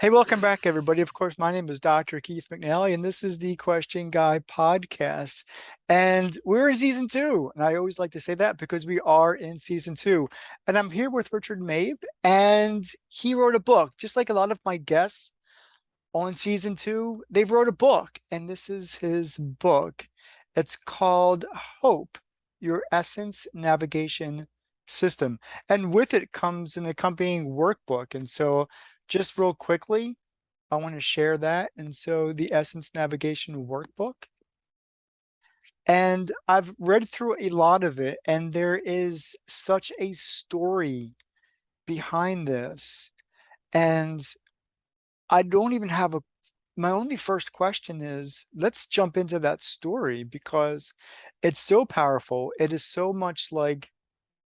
Hey, welcome back, everybody. Of course, my name is Dr. Keith McNally, and this is the Question Guy podcast. And we're in season two. And I always like to say that because we are in season two. And I'm here with Richard Mabe, and he wrote a book, just like a lot of my guests on season two. They've wrote a book, and this is his book. It's called Hope, Your Essence Navigation System. And with it comes an accompanying workbook. And so just real quickly, I want to share that. And so the Essence Navigation Workbook. And I've read through a lot of it, and there is such a story behind this. And I don't even have my only first question is, let's jump into that story because it's so powerful. It is so much like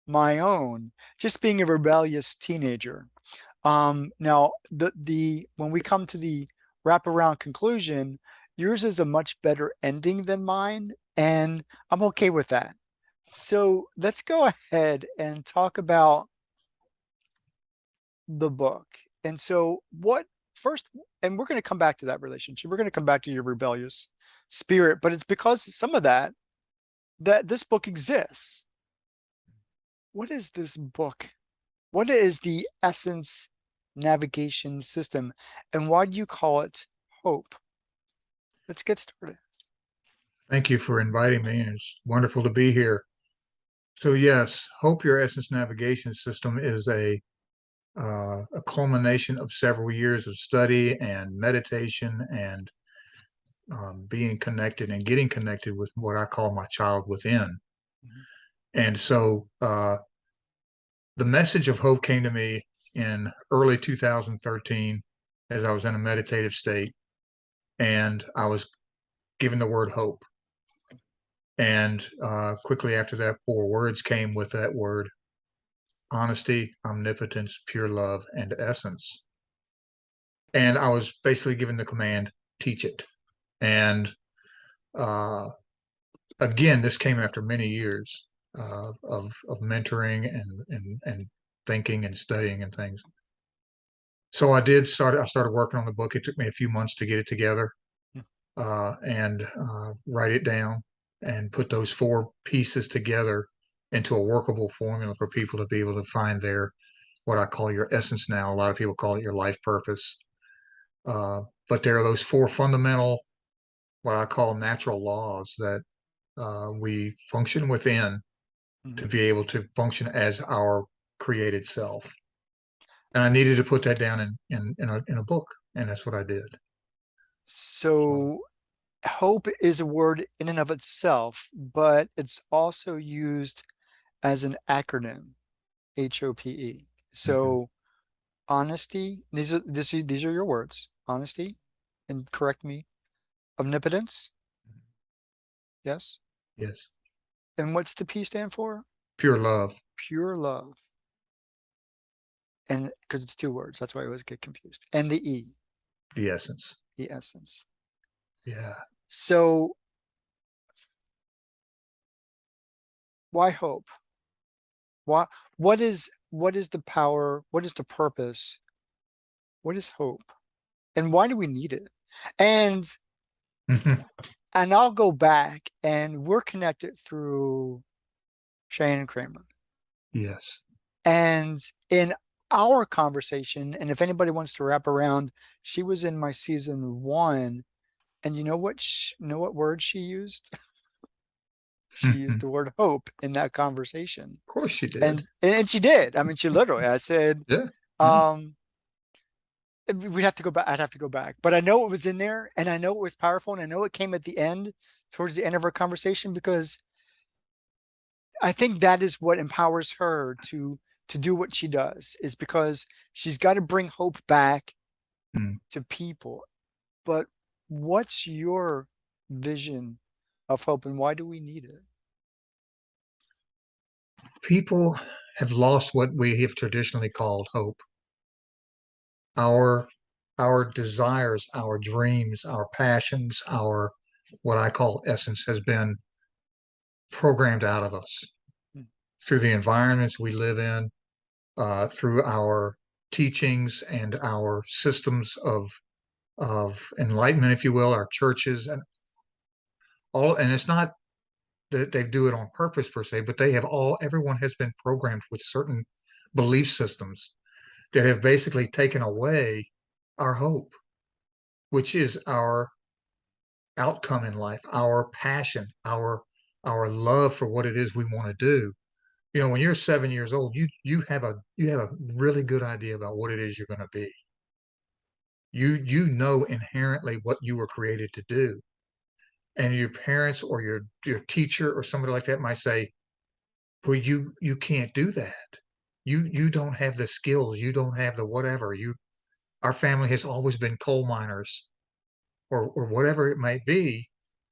my own, just being a rebellious teenager. Now the when we come to the wraparound conclusion, yours is a much better ending than mine, and I'm okay with that. So let's go ahead and talk about the book. And so what first, and we're going to come back to that relationship. We're going to come back to your rebellious spirit, but it's because some of that this book exists. What is this book? What is the Essence Navigation System, and why do you call it Hope? Let's get started. Thank you for inviting me, and it's wonderful to be here. So yes, Hope Your Essence Navigation System is a culmination of several years of study and meditation and being connected and getting connected with what I call my child within. Mhm. And so the message of hope came to me in early 2013 as I was in a meditative state, and I was given the word hope. And quickly after that, four words came with that word: honesty, omnipotence, pure love, and essence. And I was basically given the command, teach it. And uh, again, this came after many years of mentoring and thinking and studying and things. So I started working on the book. It took me a few months to get it together and write it down and put those four pieces together into a workable formula for people to be able to find their what I call your essence now. A lot of people call it your life purpose. But there are those four fundamental, what I call natural laws that we function within to Mhm. be able to function as our created self. And I needed to put that down in a book, and that's what I did. So, So hope is a word in and of itself, but it's also used as an acronym, HOPE. mhm. So honesty, these are your words. Honesty, and correct me, omnipotence, yes. Yes, And what's the P stand for? pure love, Pure love. And because it's two words, that's why I always get confused. And the E, the essence. the essence. Yeah. So why hope? Why what is the power? What is the purpose? What is hope? And why do we need it? And and I'll go back, and we're connected through Shannon Kramer. Yes. And in our conversation, and if anybody wants to wrap around, she was in my season one. And you know what know what word she used? She used Of the word hope in that conversation. course she did. And she did. I mean, she literally, I said, Yeah. Yeah. um, we'd have to go back. I'd have to go back, but I know it was in there, and I know it was powerful, and I know it came at the end, towards the end of our conversation, because I think that is what empowers her to do what she does, is because she's got to bring hope back Mm. to people. But what's your vision of hope, and why do we need it? People have lost what we have traditionally called hope. Our our desires, our dreams, our passions, our what I call essence has been programmed out of us Mm, through the environments we live in, through our teachings and our systems of enlightenment, if you will, our churches and all, and it's not that they do it on purpose per se, but they have all, everyone has been programmed with certain belief systems that have basically taken away our hope, which is our outcome in life, our passion, our love for what it is we want to do. You know, when you're 7 years old, you have a really good idea about what it is you're going to be. You know inherently what you were created to do. And your parents or your teacher or somebody like that might say, well, you can't do that. You don't have the skills, you don't have the whatever. Our family has always been coal miners or whatever it might be.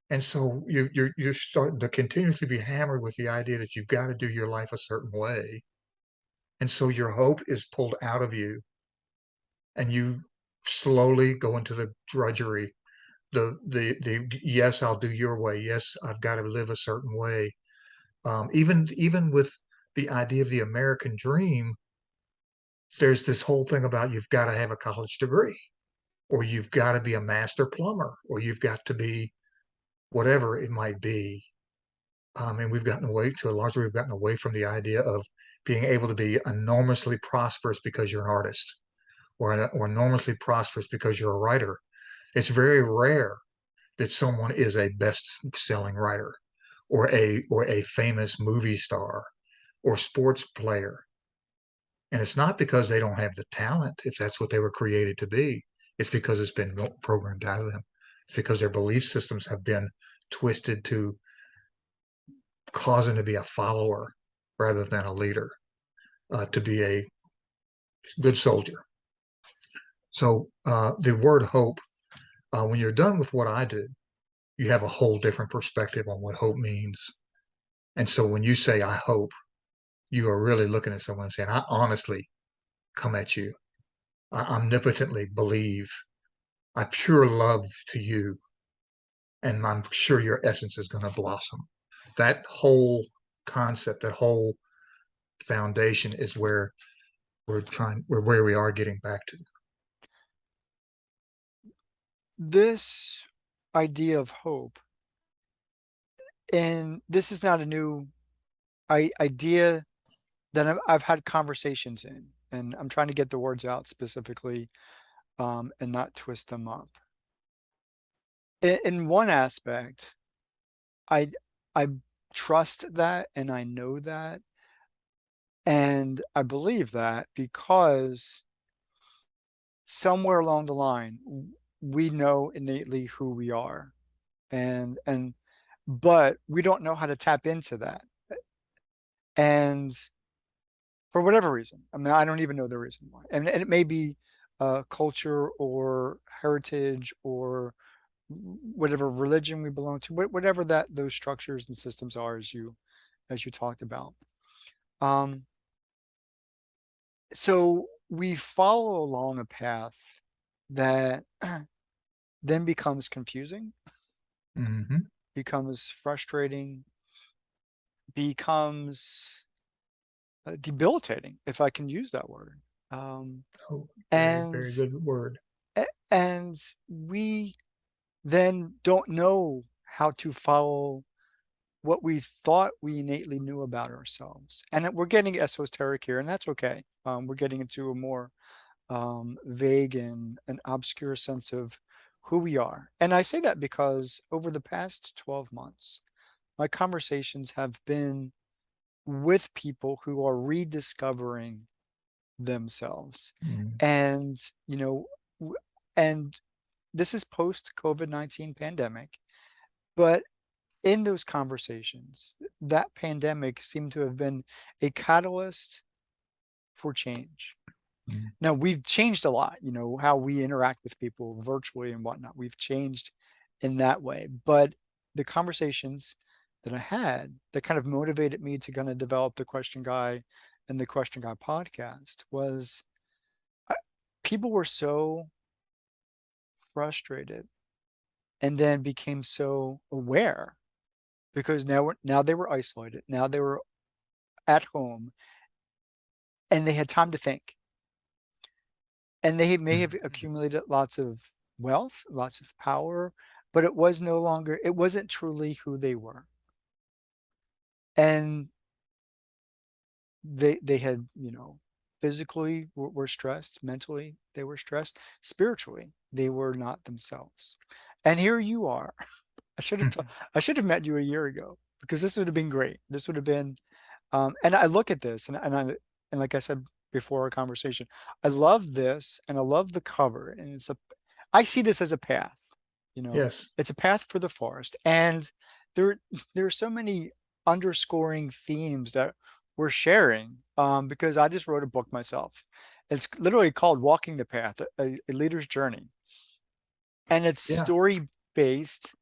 And so you're starting to continuously be hammered with the idea that you've got to do your life a certain way. And so your hope is pulled out of you and you slowly go into the drudgery. The yes, I'll do your way. Yes, I've got to live a certain way. Even with the idea of the American dream, there's this whole thing about you've got to have a college degree, or you've got to be a master plumber, or you've got to be whatever it might be. And we've gotten away to a large degree, we've gotten away from the idea of being able to be enormously prosperous because you're an artist, or enormously prosperous because you're a writer. It's very rare that someone is a best-selling writer, or a famous movie star, or sports player. And it's not because they don't have the talent, if that's what they were created to be. It's because it's been programmed out of them. It's because their belief systems have been twisted to cause them to be a follower rather than a leader, to be a good soldier. So the word hope, when you're done with what I do, you have a whole different perspective on what hope means. And so when you say, I hope, you are really looking at someone saying, I honestly come at you. I omnipotently believe. I pure love to you. And I'm sure your essence is going to blossom. That whole concept, that whole foundation is where we are getting back to. This idea of hope, and this is not a new idea that I've had conversations in, and I'm trying to get the words out specifically, and not twist them up. In one aspect, I I trust that and I know that and I believe that because somewhere along the line we know innately who we are, and but we don't know how to tap into that. And for whatever reason, I mean, I don't even know the reason why. And it may be culture or heritage or whatever religion we belong to, whatever that those structures and systems are, as you talked about. Um, so we follow along a path that then becomes confusing, Hmm. becomes frustrating, becomes debilitating, if I can use that word. Um, Oh, very, and very good word. and we then don't know how to follow what we thought we innately knew about ourselves. And we're getting esoteric here, and that's okay. We're getting into a more vague and an obscure sense of who we are. And I say that because over the past 12 months, my conversations have been with people who are rediscovering themselves. Mm. And, you know, and this is post COVID-19 pandemic, but in those conversations, that pandemic seemed to have been a catalyst for change. Mm. Now, we've changed a lot, how we interact with people virtually and whatnot. We've changed in that way. But the conversations that I had that kind of motivated me to kind of develop the Question Guy and the Question Guy podcast was I, people were so frustrated and then became so aware because now they were isolated. Now they were at home and they had time to think. and they may have Mhm. accumulated lots of wealth, lots of power, but it was no longer, it wasn't truly who they were. And they had, physically were stressed, mentally they were stressed, spiritually they were not themselves. And here you are. I should have I should have met you a year ago because this would have been great. This would have been and I look at this and like I said before our conversation, I love this and I love the cover and I see this as a path, you know. Yes. It's a path for the forest. And there there are so many underscoring themes that we're sharing because I just wrote a book myself. It's literally called Walking the Path, a leader's journey, and it's Yeah. story based.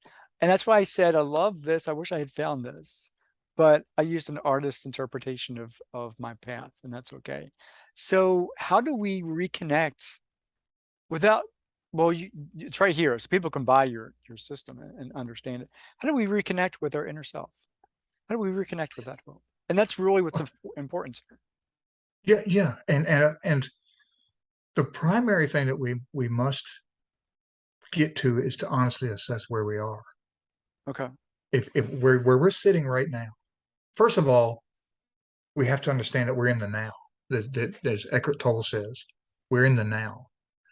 And that's why I said I love this. I wish I had found this, but I used an artist interpretation of my path, and that's okay. So how do we reconnect without? Well, it's right here, so people can buy your system and understand it. How do we reconnect with our inner self? How do we reconnect with that hope? And that's really what's important here. Yeah. Yeah. And the primary thing that we must get to is to honestly assess where we are. Okay. If we're where we're sitting right now, first of all, we have to understand that we're in the now. That as Eckhart Tolle says, we're in the now,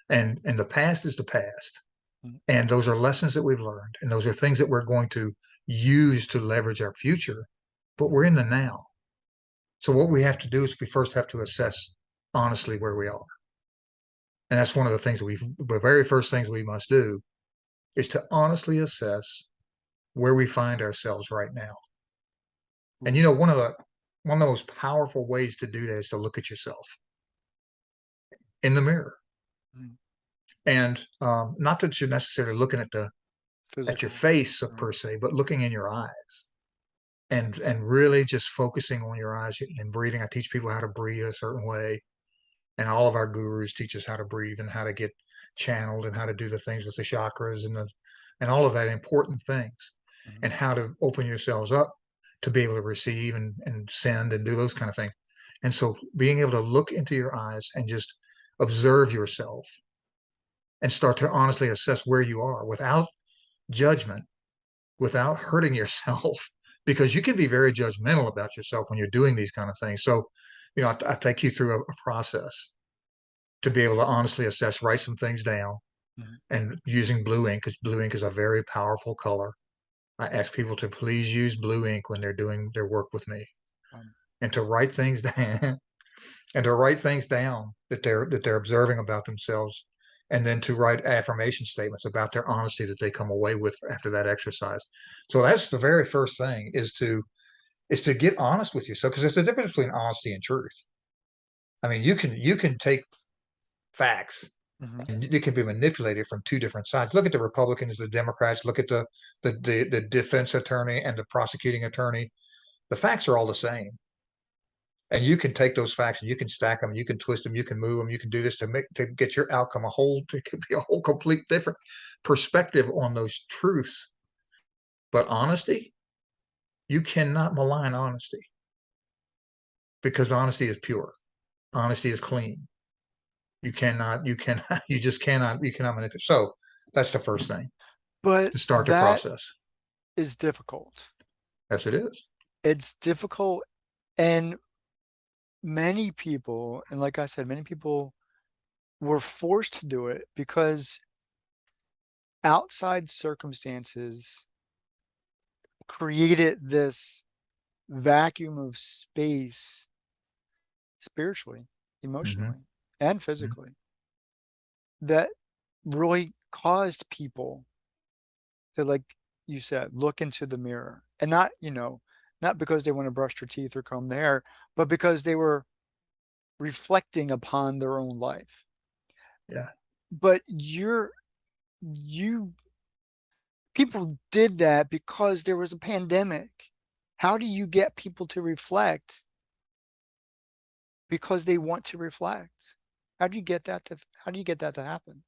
and the past is the past, Mhm. and those are lessons that we've learned, and those are things that we're going to use to leverage our future. But we're in the now. So what we have to do is we first have to assess honestly where we are, and that's one of the things the very first things we must do is to honestly assess where we find ourselves right now. And Ooh. one of the most powerful ways to do that is to look at yourself in the mirror. Mhm. And not that you're necessarily looking at your Physical. face Right. per se, but looking in your eyes and really just focusing on your eyes and breathing. I teach people how to breathe a certain way, and all of our gurus teach us how to breathe and how to get channeled and how to do the things with the chakras and all of that important things, Mhm. and how to open yourselves up to be able to receive and send and do those kind of things. And so being able to look into your eyes and just observe yourself and start to honestly assess where you are without judgment, without hurting yourself, because you can be very judgmental about yourself when you're doing these kind of things. So, I take you through a process to be able to honestly assess, write some things down, Mhm. and using blue ink, because blue ink is a very powerful color. I ask people to please use blue ink when they're doing their work with me, Um, and to write things down and to write things down that they're observing about themselves, and then to write affirmation statements about their honesty that they come away with after that exercise. So that's the very first thing, is to get honest with yourself, because there's a difference between honesty and truth. I mean, you can take facts mhm. and they can be manipulated from two different sides. Look at the Republicans, the Democrats, look at the defense attorney and the prosecuting attorney. The facts are all the same. And you can take those facts and you can stack them, you can twist them, you can move them, you can do this to get your outcome a whole it could be a whole complete different perspective on those truths. But honesty, you cannot malign honesty, because honesty is pure. Honesty is clean. You cannot manipulate. So that's the first thing But to start the that process. is difficult. Yes, it is. It's difficult, and many people, and like I said, many people were forced to do it because outside circumstances created this vacuum of space spiritually, Mhm, emotionally, and mhm. physically that really caused people to, like you said, look into the mirror and not, not because they want to brush their teeth or comb their hair, but because they were reflecting upon their own life. Yeah, But you people did that because there was a pandemic. How do you get people to reflect because they want to reflect? How do you get that to happen?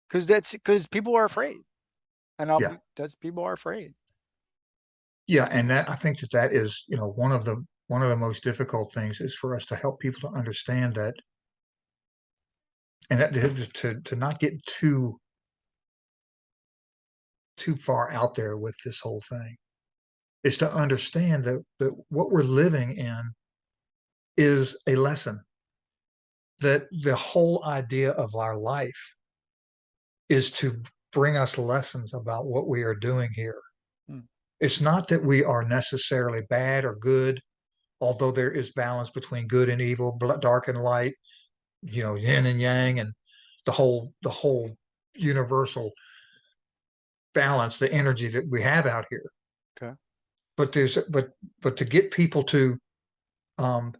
Because people are afraid. And yeah, that's people are afraid. yeah, and that I think that is, one of the most difficult things is for us to help people to understand that and to not get too far out there with this whole thing is to understand that what we're living in is a lesson, that the whole idea of our life is to bring us lessons about what we are doing here. Mm, It's not that we are necessarily bad or good, although there is balance between good and evil, dark and light, yin and yang, and the whole universal balance, the energy that we have out here. okay. But but to get people um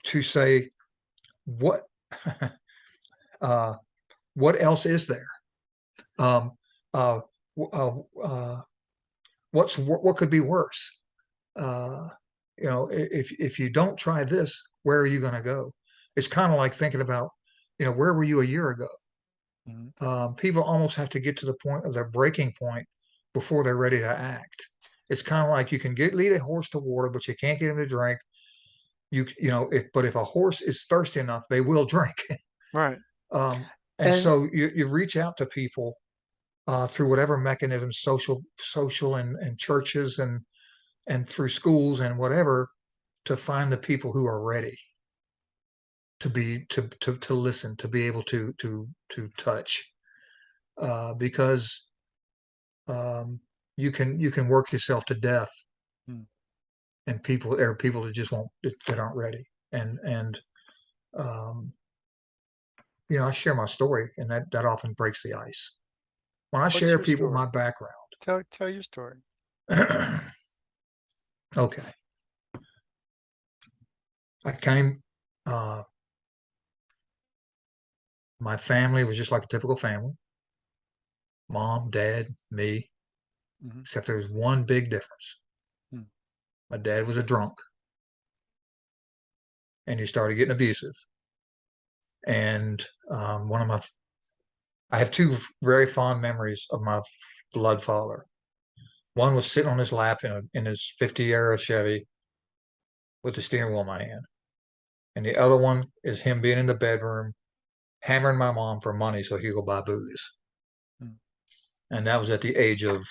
to say what uh what else is there? Um uh uh, uh what could be worse? Uh if you don't try this, where are you going to go? It's kind of like thinking about, where were you a year ago? Mhm. People almost have to get to the point of their breaking point before they're ready to act. It's kind of like you can lead a horse to water, but you can't get him to drink. If a horse is thirsty enough, they will drink. Right. um, and And so you reach out to people through whatever mechanisms, social and churches and through schools and whatever, to find the people who are ready to listen, to be able to touch, because um, you can work yourself to death, mm, and there are people that just won't that aren't ready, and um, I share my story, and that often breaks the ice when I what's share your people my story? background. Tell your story. Okay, I came. Uh, my family was just like a typical family: mom, dad, me. Hmm. Except there was one big difference. Mm. My dad was a drunk, and he started getting abusive. And I have two very fond memories of my blood father. One was sitting on his lap in his 50 era Chevy with the steering wheel in my hand. And the other one is him being in the bedroom, hammering my mom for money so he could buy booze. Mm. And that was at the age of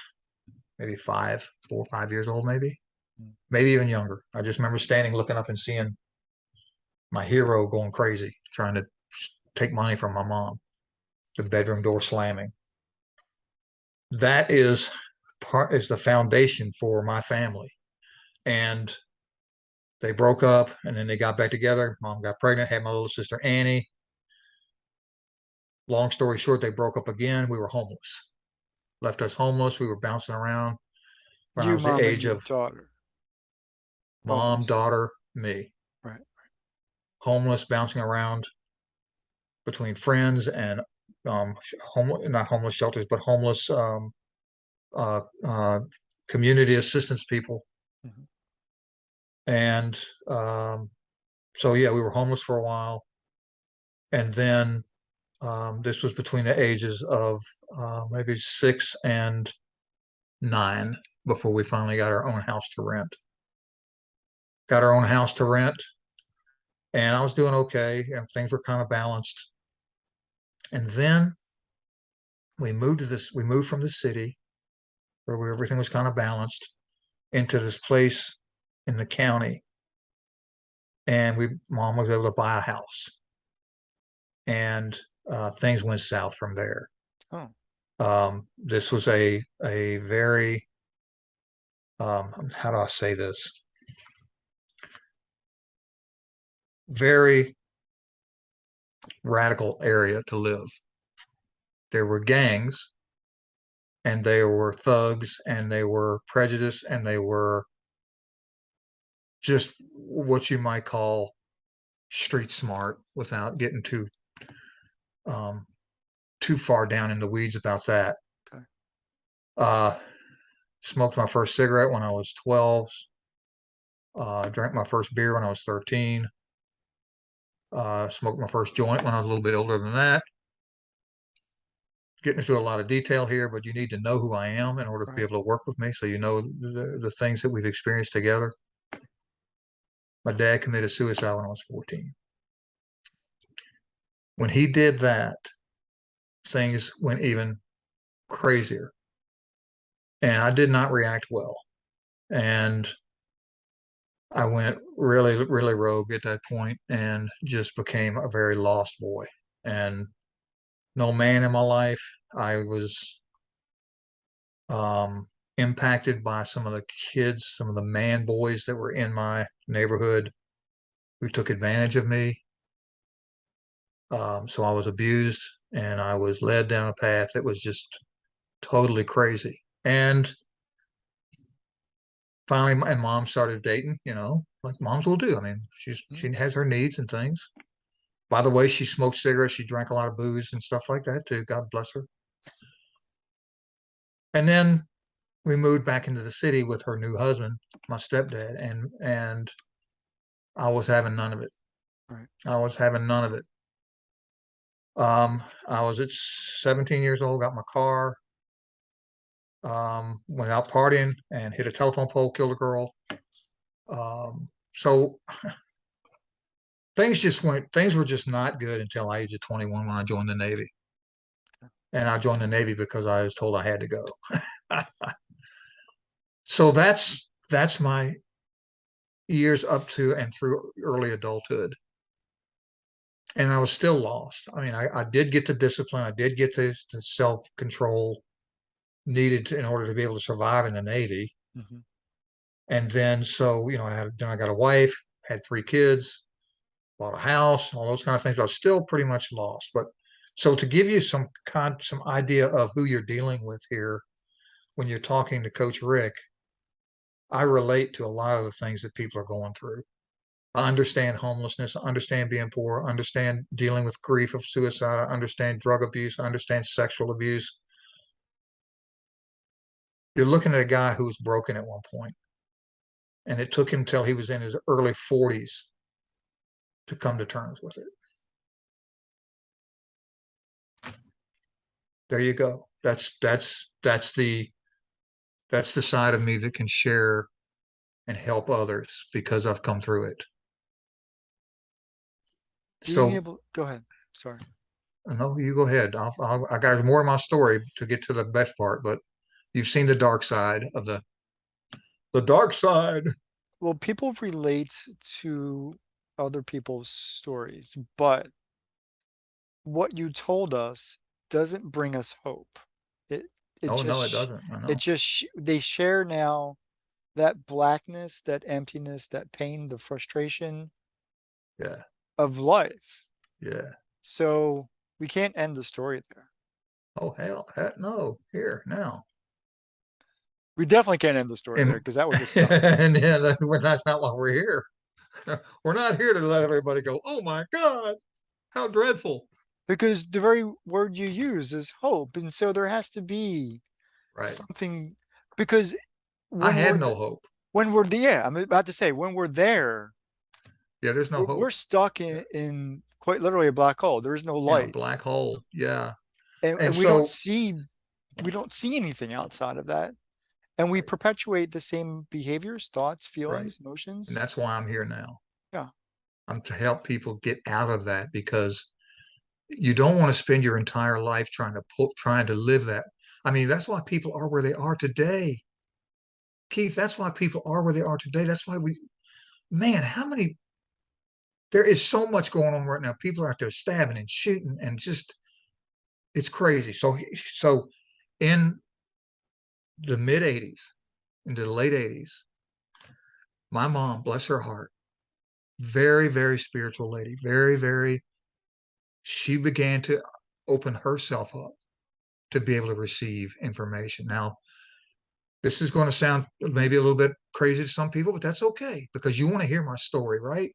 maybe 4 or 5 years old, Mm. maybe even younger. I just remember standing, looking up and seeing my hero going crazy, trying to take money from my mom, the bedroom door slamming. That is the foundation for my family. And they broke up, and then they got back together. Mom got pregnant, had my little sister Annie. Long story short, they broke up again. We were homeless, left us homeless. We were bouncing around when I You, was the mom, and age your of daughter, mom, homeless. daughter, me, Right. homeless, bouncing around between friends and not homeless shelters, but homeless uh, uh, community assistance people. Hmm. And so, yeah, we were homeless for a while. And then this was between the ages of maybe 6 and 9 before we finally got our own house to rent. Got our own house to rent, and I was doing okay, and things were kind of balanced. And then we moved from the city where everything was kind of balanced into this place in the county, and mom was able to buy a house, and things went south from there. Oh, This was a very how do I say this? Very radical area to live. There were gangs, and they were thugs, and they were prejudiced, and they were just what you might call street smart, without getting um, too far down in the weeds about that. okay. Uh, Smoked my first cigarette when I was 12. Drank my first beer when I was 13. Smoked my first joint when I was a little bit older than that. Getting into a lot of detail here, but you need to know who I am in order to be Right. able to work with me, so you know the things that we've experienced together. My dad committed suicide when I was 14. When he did that, things went even crazier. And I did not react well. And I went really, really rogue at that point and just became a very lost boy. And no man in my life. I was um, impacted by some of the kids, some of the man boys that were in my neighborhood who took advantage of me. So I was abused and I was led down a path that was just totally crazy. And finally, my mom started dating, like moms will do. I mean, Mhm. she has her needs and things. By the way, she smoked cigarettes. She drank a lot of booze and stuff like that too. God bless her. And then we moved back into the city with her new husband, my stepdad, and I was having none of it. Right. I was having none of it. I was at 17 years old, got my car, went out partying and hit a telephone pole, killed a girl. So things were just not good until I age of 21 when I joined the Navy. And I joined the Navy because I was told I had to go. So that's my years up to and through early adulthood. And I was still lost. I mean, I did get the discipline, I did get the self-control needed in order to be able to survive in the Navy. Hmm. And then so, then I got a wife, had 3 kids, bought a house, all those kind of things. I was still pretty much lost. But so to give you some idea of who you're dealing with here when you're talking to Coach Rick, I relate to a lot of the things that people are going through. I understand homelessness. I understand being poor. I understand dealing with grief of suicide. I understand drug abuse. I understand sexual abuse. You're looking at a guy who was broken at one point, and it took him till he was in his early 40s to come to terms with it. There you go. That's the side of me that can share and help others because I've come through it. Being So able, go ahead. Sorry. no, you go ahead. I got more of my story to get to the best part, but you've seen the dark side of the dark side. Well, people relate to other people's stories, but what you told us doesn't bring us hope. It it Oh just no, it doesn't. I it know. just they share now that blackness, that emptiness, that pain, the frustration Yeah, of life. yeah. So we can't end the story there. Oh hell no. Here now. We definitely can't end the story there And because that would just suck. and yeah, that's not why we're here. We're not here to let everybody go, oh my God, how dreadful. Because the very word you use is hope. And so there has to be Right. something because I when had we're no hope. when we're there, yeah, I'm about to say when we're there, Yeah, there's no we're hope. stuck Yeah. in quite literally a black hole. There is no In a light. black hole. Yeah. And And so, we don't see anything outside of that. And we right, perpetuate the same behaviors, thoughts, right. feelings, And emotions. that's why I'm here now. Yeah. I'm to help people get out of that because you don't want to spend your entire life trying to live that. I mean, that's why people are where they are today. Keith, that's why people are where they are today. That's why man, there is so much going on right now. People are out there stabbing and shooting and just, it's crazy. So in the mid 80s, into the late 80s, my mom, bless her heart, very, very spiritual lady, very, very, she began to open herself up to be able to receive information. Now, this is going to sound maybe a little bit crazy to some people, but that's okay because you want to hear my story, right?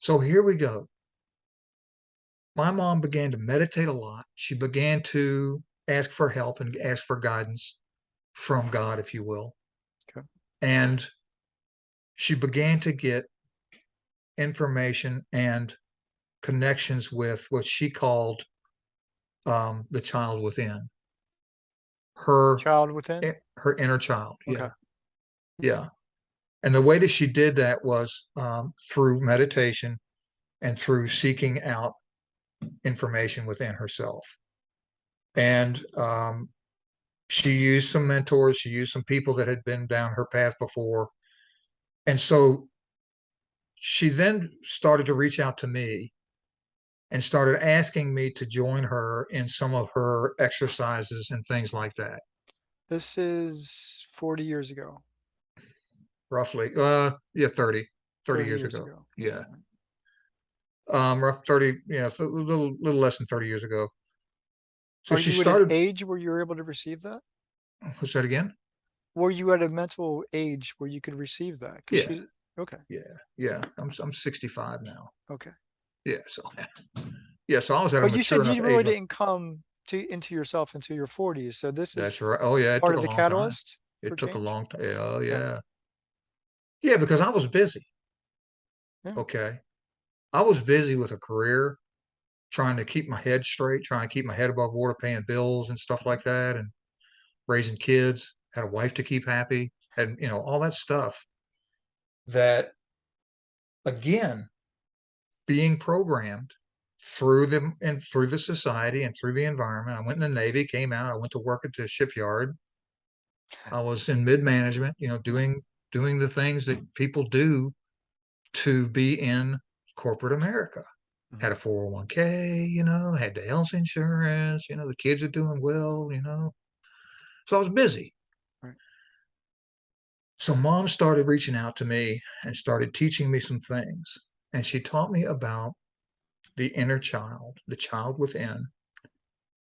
So here we go. My mom began to meditate a lot. She began to ask for help and ask for guidance from God, if you will. Okay. And she began to get information and connections with what she called the child within her Child within. her inner child. Okay. Yeah, yeah. And the way that she did that was through meditation and through seeking out information within herself. And she used some mentors, she used some people that had been down her path before. And so she then started to reach out to me and started asking me to join her in some of her exercises and things like that. This is 40 years ago, Roughly, yeah, 30 30 years years ago. ago. Yeah. Rough 30, yeah, so a little less than 30 years ago. So Are she you at an started, age where you're able to receive that? what's that again? Were you at a mental age where you could receive that? Because Yeah, she's okay, yeah. I'm 65 now. okay. Yeah, so yeah, so I was at a But you mature said enough you really age where didn't come to into yourself until your 40s. So this that's is right. Oh yeah, it part took of a the long time. catalyst for It took a change? long time. Oh Okay. yeah. Yeah, because I was busy. Yeah. Okay. I was busy with a career, trying to keep my head straight, trying to keep my head above water, paying bills and stuff Mhm. like that, and raising kids, had a wife to keep happy, had, all that stuff that, again, being programmed through the society and through the environment. I went in the Navy, came out, I went to work at the shipyard. I was in mid-management, doing the things that people do to be in corporate America. Had Mhm. a 401k, had the health insurance, the kids are doing well. So I was busy. Right. So mom started reaching out to me and started teaching me some things. And she taught me about the inner child, the child within,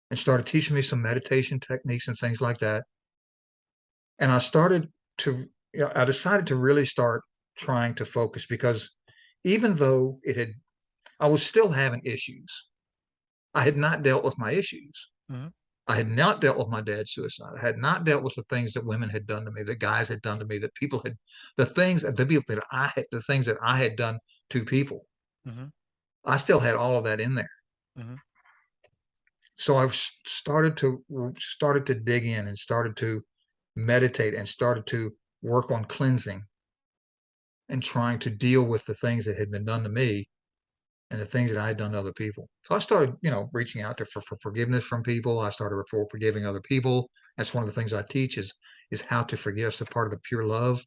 and started teaching me some meditation techniques and things like that. And I started to, I decided to really start trying to focus because even though I was still having issues. I had not dealt with my issues. Mhm. I had not dealt with my dad's suicide. I had not dealt with the things that women had done to me, that guys had done to me, that people had, the things that I had done to people. Mhm. I still had all of that in there. Mhm. So I started to dig in and started to meditate and started to work on cleansing and trying to deal with the things that had been done to me and the things that I had done to other people. So I started, reaching out for forgiveness from people. I started for forgiving other people. That's one of the things I teach is how to forgive. It's a part of the pure love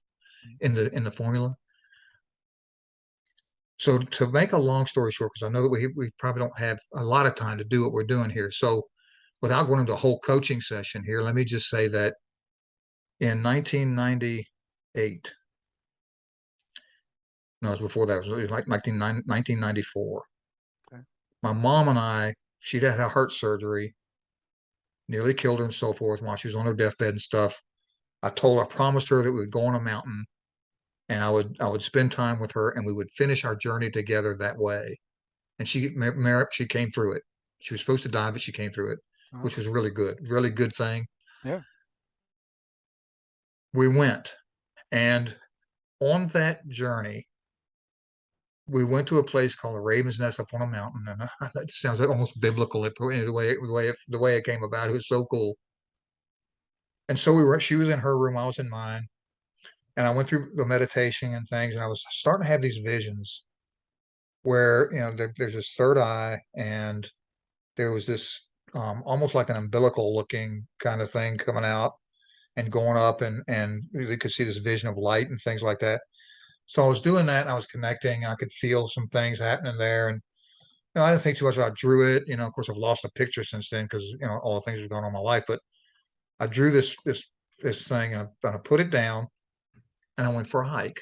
Mhm. in the formula. So to make a long story short, because I know that we probably don't have a lot of time to do what we're doing here. So without going into a whole coaching session here, let me just say that in 1998, no, it was before that, it was like 1994. Okay. My mom and she'd had a heart surgery, nearly killed her and so forth while she was on her deathbed and stuff. I promised her that we would go on a mountain and I would spend time with her and we would finish our journey together that way. And she came through it. She was supposed to die, but she came through it, Uh-huh. which was really good thing. Yeah. We went, and on that journey, we went to a place called the Raven's Nest up on a mountain, and that sounds like almost biblical. The way it came about, it was so cool. And so we were. She was in her room, I was in mine, and I went through the meditation and things, and I was starting to have these visions where there's this third eye, and there was this almost like an umbilical looking kind of thing coming out and going up, and you could see this vision of light and things like that. So I was doing that, and I was connecting. I could feel some things happening there, and I didn't think too much about it. I drew it. Of course, I've lost a picture since then because all the things that have gone on in my life. But I drew this thing, and I put it down, and I went for a hike.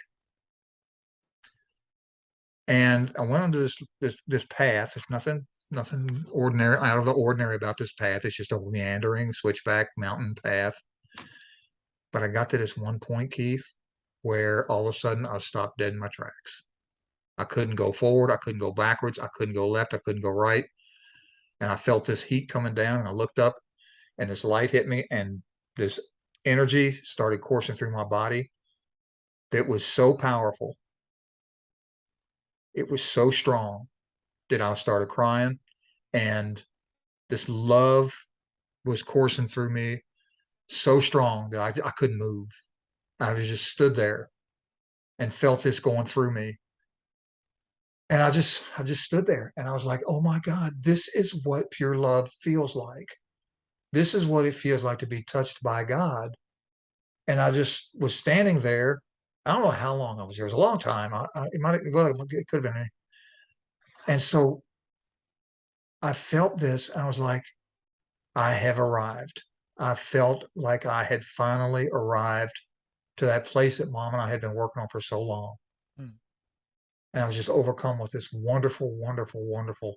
And I went onto this path. There's nothing ordinary out of the ordinary about this path. It's just a meandering switchback mountain path. But I got to this one point, Keith, where all of a sudden I stopped dead in my tracks. I couldn't go forward. I couldn't go backwards. I couldn't go left. I couldn't go right. And I felt this heat coming down. And I looked up, and this light hit me, and this energy started coursing through my body. That was so powerful. It was so strong that I started crying, and this love was coursing through me so strong that I couldn't move. I just stood there and felt this going through me. And I just stood there and I was like, oh my God, this is what pure love feels like. This is what it feels like to be touched by God. And I just was standing there. I don't know how long I was there. It was a long time. It might, well, it could have been. And so I felt this. I was like, I have arrived. I felt like I had finally arrived to that place that mom and I had been working on for so long. Hmm. And I was just overcome with this wonderful, wonderful, wonderful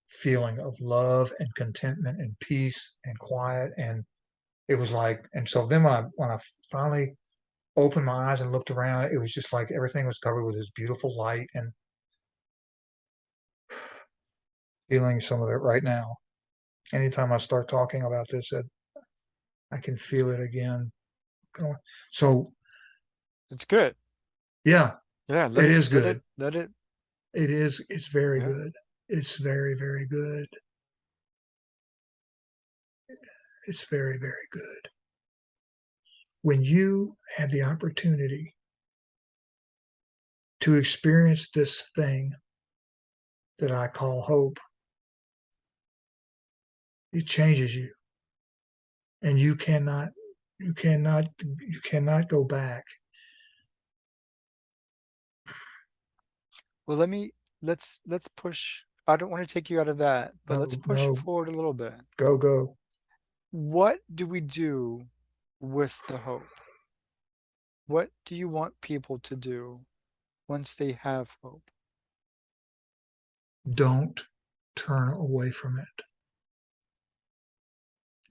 feeling of love and contentment and peace and quiet. And it was like, and so then when I finally opened my eyes and looked around, it was just like everything was covered with this beautiful light and feeling some of it right now. Anytime I start talking about this, I can feel it again. So It's good. yeah, Yeah, it is good. let it, It is, it's very yeah. good. It's very, very good. It's very, very good. When you have the opportunity to experience this thing that I call hope, it changes you. And you cannot go back. Well, let's push. I don't want to take you out of that, but let's No, push no, forward a little bit. go, go. What do we do with the hope? What do you want people to do once they have hope? Don't turn away from it.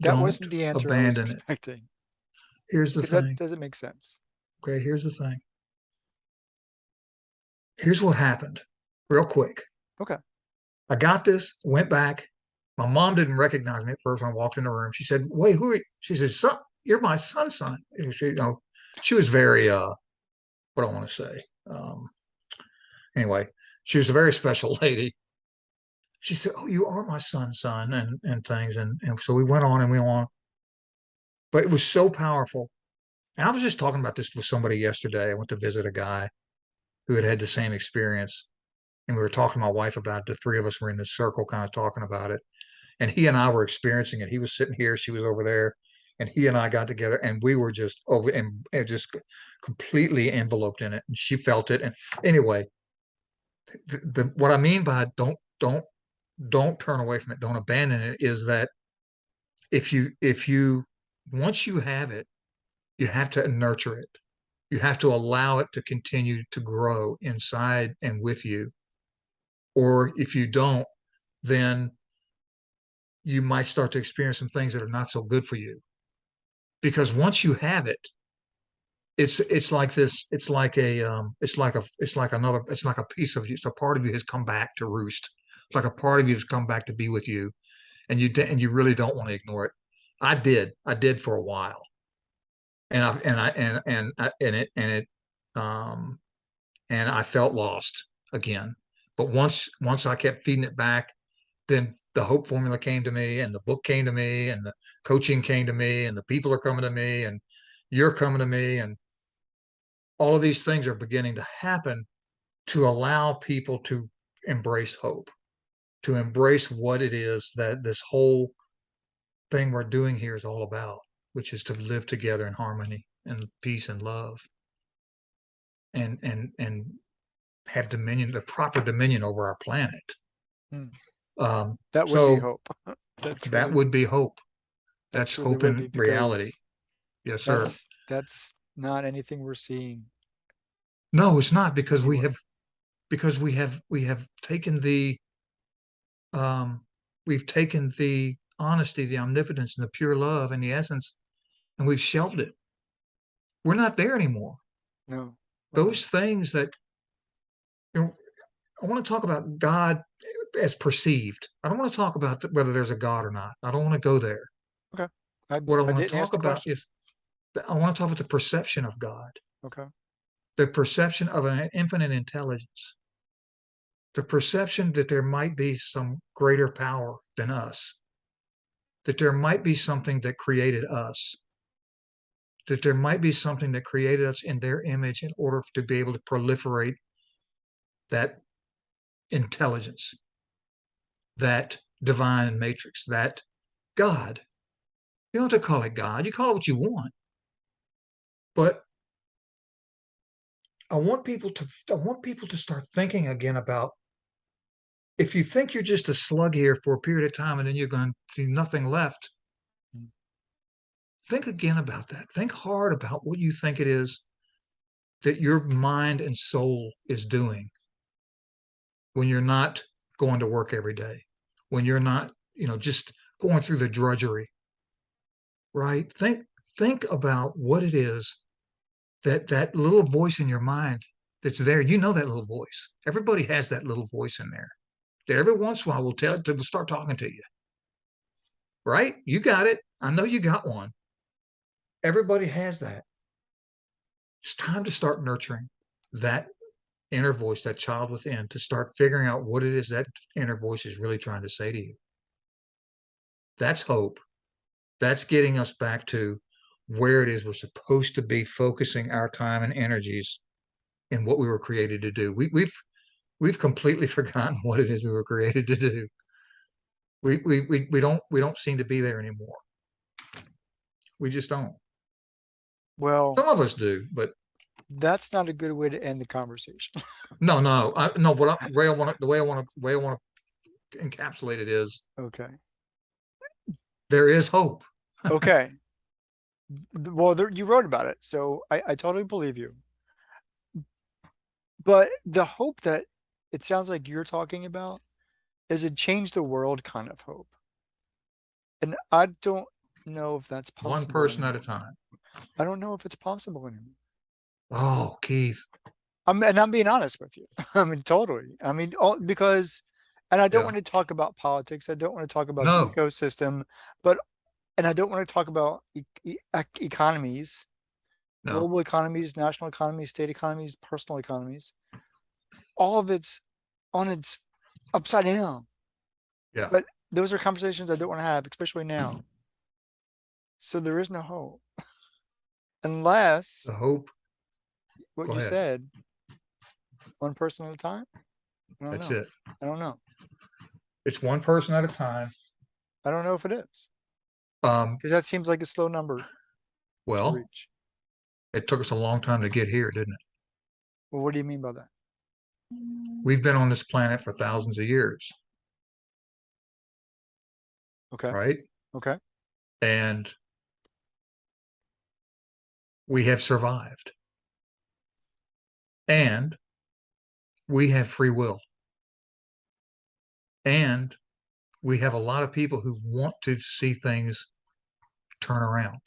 That Don't wasn't the answer I was abandon it. expecting Here's the because that thing. doesn't make sense. Okay, here's the thing. Here's what happened real quick. Okay. I got this, went back. My mom didn't recognize me at first when I walked in the room. She said, wait, who are you? She said, son, you're my son's son. And she was very, what do I want to say? Anyway, she was a very special lady. She said, oh, you are my son's son and things. And so we went on and we went on, but it was so powerful. And I was just talking about this with somebody yesterday. I went to visit a guy who had had the same experience. And we were talking to my wife about it. The three of us were in this circle kind of talking about it. And he and I were experiencing it. He was sitting here, she was over there, and he and I got together, and we were just over and just completely enveloped in it. And she felt it. And anyway, what I mean by don't turn away from it, don't abandon it, is that if you once you have it, you have to nurture it. You have to allow it to continue to grow inside and with you. Or if you don't, then you might start to experience some things that are not so good for you. Because once you have it, it's like this. It's like a piece of you. It's a part of you has come back to roost. It's like a part of you has come back to be with you, and you really don't want to ignore it. I did for a while, and I felt lost again. But once I kept feeding it back, then the hope formula came to me, and the book came to me, and the coaching came to me, and the people are coming to me, and you're coming to me, and all of these things are beginning to happen to allow people to embrace hope, to embrace what it is that this whole thing we're doing here is all about, which is to live together in harmony and peace and love, and have dominion, the proper dominion over our planet. Hmm. Um, That would be so hope. That that truly, would be hope. that That's truly hope would be in reality. because Yes, sir. that's not anything we're seeing No, it's not, because anywhere. we have taken the um, we've taken the honesty, the omnipotence, and the pure love and the essence, and we've shelved it. We're not there anymore. No, we're not. Those things that, you know, I want to talk about God as perceived. I don't want to talk about whether there's a God or not. I don't want to go there. Okay. I What I I want to didn't ask talk the about question. is I want to talk about the perception of God, Okay. the perception of an infinite intelligence, the perception that there might be some greater power than us, that there might be something that created us, that there might be something that created us in their image in order to be able to proliferate that intelligence, that divine matrix, that God. You don't have to call it God. You call it what you want. But I want people to start thinking again about, if you think you're just a slug here for a period of time and then you're going to do nothing left, think again about that. Think hard about what you think it is that your mind and soul is doing when you're not going to work every day, when you're not, just going through the drudgery, right? Think about what it is, that little voice in your mind that's there. You know that little voice. Everybody has that little voice in there that every once in a while will start talking to you, right? You got it. I know you got one. Everybody has that. It's time to start nurturing that inner voice, that child within, to start figuring out what it is that inner voice is really trying to say to you. That's hope. That's getting us back to where it is we're supposed to be focusing our time and energies in what we were created to do. We've completely forgotten what it is we were created to do. We don't seem to be there anymore. We just don't. Well, Some of us do, but that's not a good way to end the conversation. no, no, no. The way I want to encapsulate it is Okay. there is hope. Okay. Well, there, you wrote about it, so I totally believe you. But the hope that it sounds like you're talking about is a change the world kind of hope. And I don't know if that's One possible person at a anymore. time. I don't know if it's possible anymore. Oh, Keith. And I'm being honest with you. I mean, totally. I mean, because, and I don't Yeah. want to talk about politics. I don't want to talk about the No, ecosystem, but, and I don't want to talk about economies, no. global economies, national economies, state economies, personal economies. All of it's on its upside down. Yeah. But those are conversations I don't want to have, especially now. So there is no hope unless The hope. what Go you ahead. said, one person at a time. I don't That's know. it. I don't know. It's one person at a time. I don't know if it is Um, because that seems like a slow number to well, reach. it took us a long time to get here, didn't it? Well, what do you mean by that? We've been on this planet for thousands of years, Okay. right? Okay. And we have survived. And we have free will. And we have a lot of people who want to see things turn around.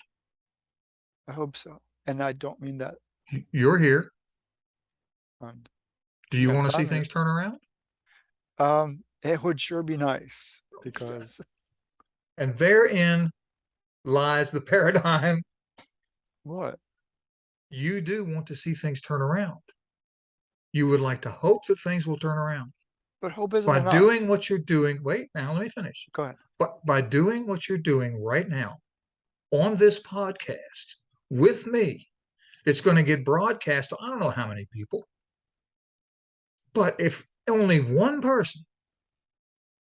I hope so. And I don't mean that. You're here. And Do you want to yes, see I'm here. things turn around? It would sure be nice because And therein lies the paradigm. what? You do want to see things turn around. You would like to hope that things will turn around. But hope isn't By doing enough. what you're doing, wait, now let me finish. Go ahead. But by doing what you're doing right now on this podcast with me, it's going to get broadcast to I don't know how many people. But if only one person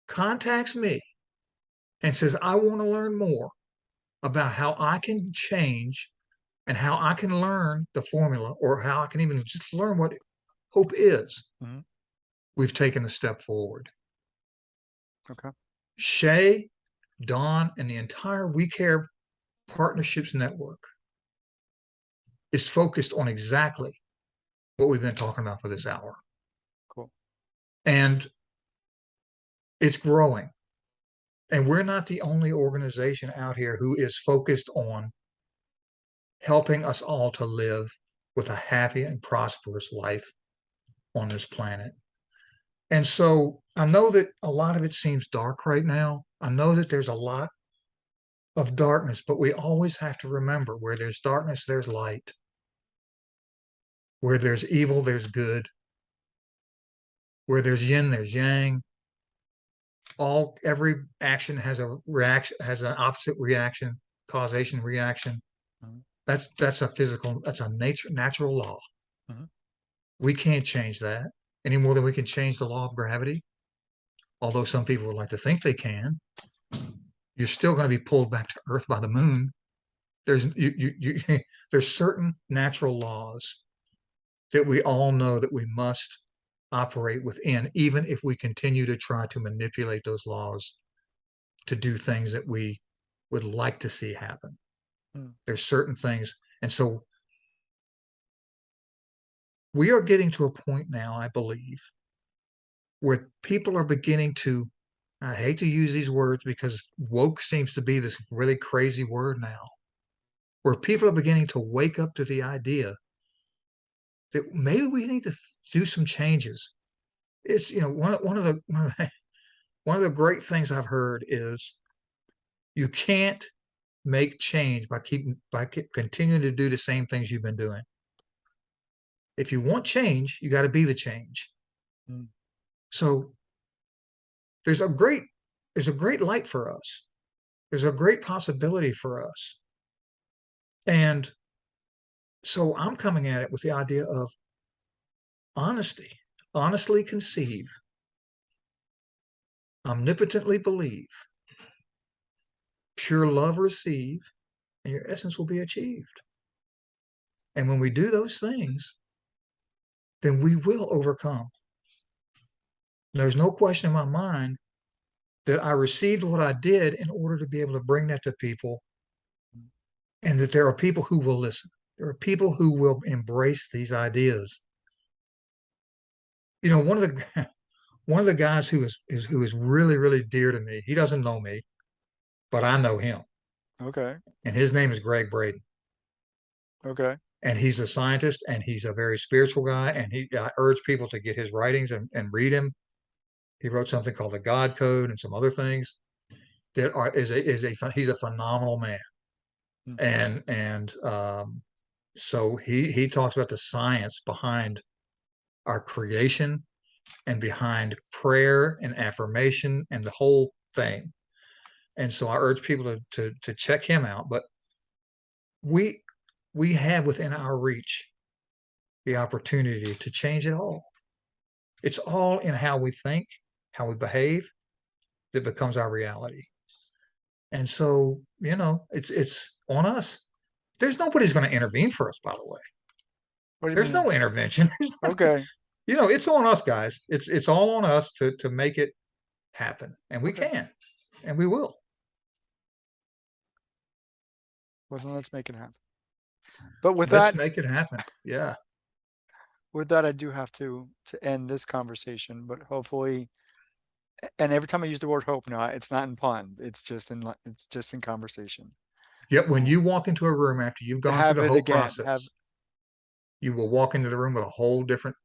contacts me and says, I want to learn more about how I can change and how I can learn the formula, or how I can even just learn what hope is, Hmm. we've taken a step forward. Okay. Shay, Don, and the entire We Care Partnerships Network is focused on exactly what we've been talking about for this hour. Cool. And it's growing. And we're not the only organization out here who is focused on helping us all to live with a happy and prosperous life on this planet. And so I know that a lot of it seems dark right now. I know that there's a lot of darkness, but we always have to remember, where there's darkness, there's light. Where there's evil, there's good. Where there's yin, there's yang. Every action has a reaction, has an opposite reaction, causation reaction. Hmm. That's a natural law. Hmm. We can't change that. any more than we can change the law of gravity. Although some people would like to think they can, you're still going to be pulled back to Earth by the moon. There's certain natural laws that we all know that we must operate within, even if we continue to try to manipulate those laws to do things that we would like to see happen. Mm. There's certain things. And so we are getting to a point now, I believe, where people are beginning to, I hate to use these words because woke seems to be this really crazy word now, where people are beginning to wake up to the idea that maybe we need to do some changes. It's, one of the great things I've heard is you can't make change by continuing to do the same things you've been doing. If you want change, you got to be the change. Mm. So there's a great there's a great light for us. There's a great possibility for us. And so I'm coming at it with the idea of honesty, honestly conceive, omnipotently believe, pure love receive, and your essence will be achieved. And when we do those things, then we will overcome. There's no question in my mind that I received what I did in order to be able to bring that to people, and that there are people who will listen. There are people who will embrace these ideas. One of the one of the guys who is really, really dear to me, he doesn't know me, but I know him. Okay. And his name is Greg Braden. Okay. And he's a scientist and he's a very spiritual guy. And I urge people to get his writings and read him. He wrote something called the God Code and some other things that he's a phenomenal man. Mm. And so he talks about the science behind our creation and behind prayer and affirmation and the whole thing. And so I urge people to check him out. But we we have within our reach the opportunity to change it all. It's all in how we think, how we behave, that becomes our reality. And so, it's on us. There's nobody's going to intervene for us, by the way. What do you There's mean? no intervention. Okay. It's on us, guys. It's all on us to make it happen. And we Okay. can, and we will. Well, then let's make it happen. But Let's make it happen. Yeah. with that, I do have to end this conversation. But hopefully, and every time I use the word hope, no, it's not in pun. It's just in conversation. Yet when you walk into a room after you've To gone through have the it whole again, have process, you will walk into the room with a whole different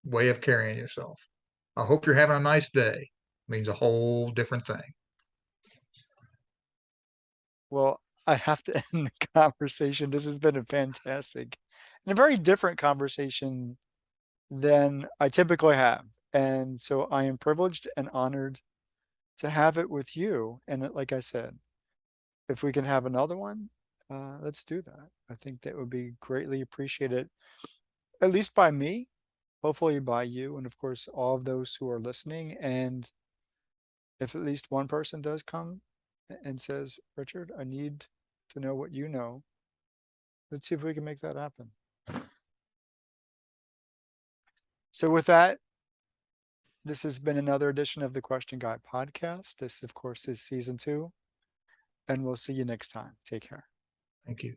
way of carrying yourself. I hope you're having a nice day. Means a whole different thing. well, I have to end the conversation. This has been a fantastic and a very different conversation than I typically have. And so I am privileged and honored to have it with you. And like I said, if we can have another one, let's do that. I think that would be greatly appreciated, at least by me, hopefully by you, and of course, all of those who are listening. And if at least one person does come and says, Richard, I need to know what you know, let's see if we can make that happen. So, with that, this has been another edition of the Question Guy podcast. This, of course, is season 2, and we'll see you next time. Take care. Thank you.